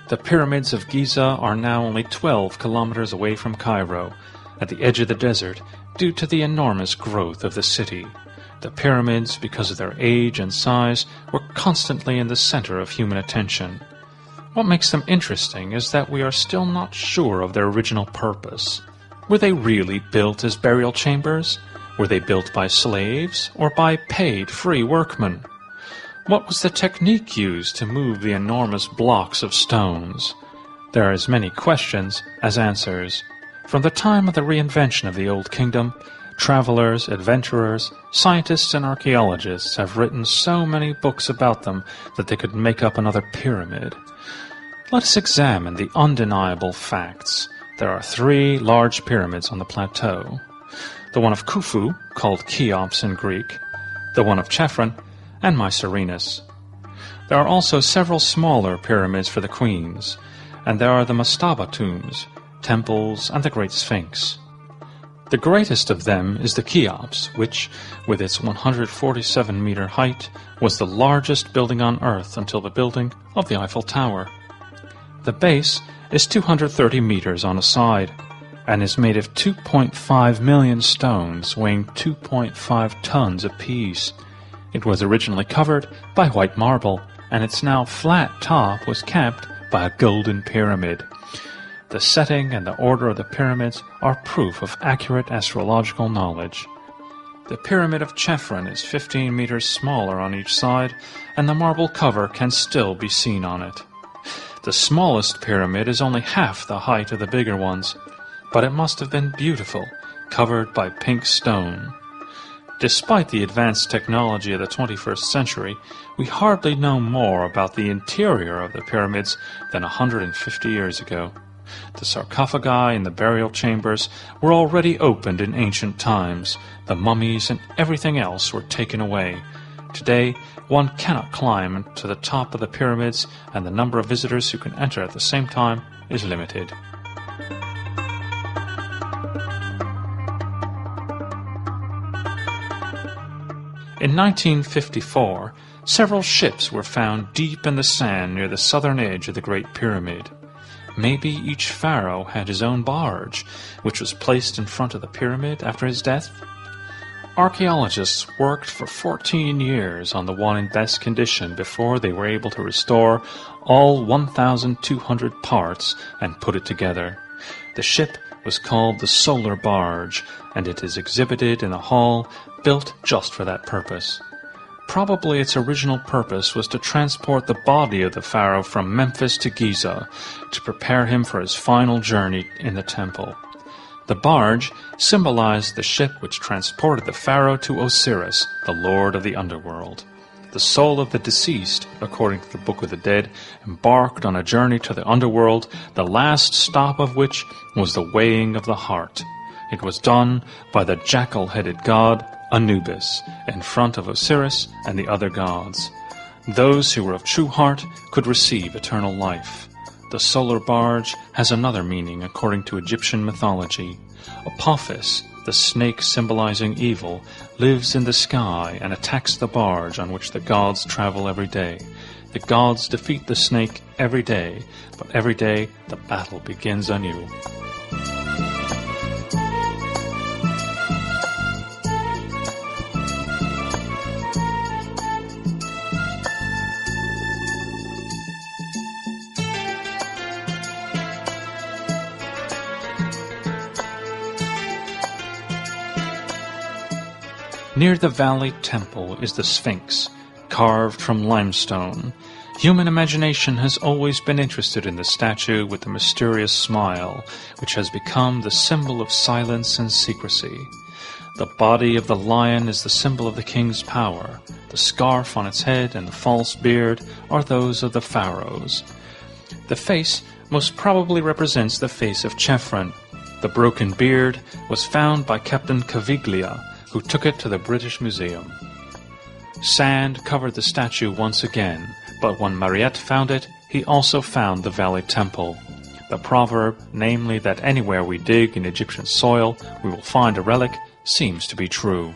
The Pyramids of Giza are now only 12 kilometers away from Cairo, at the edge of the desert, due to the enormous growth of the city. The pyramids, because of their age and size, were constantly in the center of human attention. What makes them interesting is that we are still not sure of their original purpose. Were they really built as burial chambers? Were they built by slaves or by paid free workmen? What was the technique used to move the enormous blocks of stones? There are as many questions as answers. From the time of the reinvention of the Old Kingdom, travelers, adventurers, scientists, and archaeologists have written so many books about them that they could make up another pyramid. Let us examine the undeniable facts. There are 3 large pyramids on the plateau. The one of Khufu, called Cheops in Greek, the one of Chephren, and Mycerinus. There are also several smaller pyramids for the queens, and there are the mastaba tombs, temples, and the Great Sphinx. The greatest of them is the Cheops, which, with its 147-meter height, was the largest building on Earth until the building of the Eiffel Tower. The base is 230 meters on a side, and is made of 2.5 million stones weighing 2.5 tons apiece. It was originally covered by white marble, and its now flat top was capped by a golden pyramid. The setting and the order of the pyramids are proof of accurate astrological knowledge. The Pyramid of Chephren is 15 meters smaller on each side, and the marble cover can still be seen on it. The smallest pyramid is only half the height of the bigger ones, but it must have been beautiful, covered by pink stone. Despite the advanced technology of the 21st century, we hardly know more about the interior of the pyramids than 150 years ago. The sarcophagi in the burial chambers were already opened in ancient times. The mummies and everything else were taken away. Today, one cannot climb to the top of the pyramids, and the number of visitors who can enter at the same time is limited. In 1954, several ships were found deep in the sand near the southern edge of the Great Pyramid. Maybe each pharaoh had his own barge, which was placed in front of the pyramid after his death. Archaeologists worked for 14 years on the one in best condition before they were able to restore all 1,200 parts and put it together. The ship was called the Solar Barge, and it is exhibited in a hall built just for that purpose. Probably its original purpose was to transport the body of the pharaoh from Memphis to Giza to prepare him for his final journey in the temple. The barge symbolized the ship which transported the pharaoh to Osiris, the lord of the underworld. The soul of the deceased, according to the Book of the Dead, embarked on a journey to the underworld, the last stop of which was the weighing of the heart. It was done by the jackal-headed god Anubis, in front of Osiris and the other gods. Those who were of true heart could receive eternal life. The solar barge has another meaning according to Egyptian mythology. Apophis, the snake symbolizing evil, lives in the sky and attacks the barge on which the gods travel every day. The gods defeat the snake every day, but every day the battle begins anew. Near the Valley Temple is the Sphinx, carved from limestone. Human imagination has always been interested in the statue with the mysterious smile, which has become the symbol of silence and secrecy. The body of the lion is the symbol of the king's power. The scarf on its head and the false beard are those of the pharaohs. The face most probably represents the face of Chephren. The broken beard was found by Captain Caviglia, who took it to the British Museum. Sand covered the statue once again, but when Mariette found it, he also found the Valley Temple. The proverb, namely that anywhere we dig in Egyptian soil we will find a relic, seems to be true.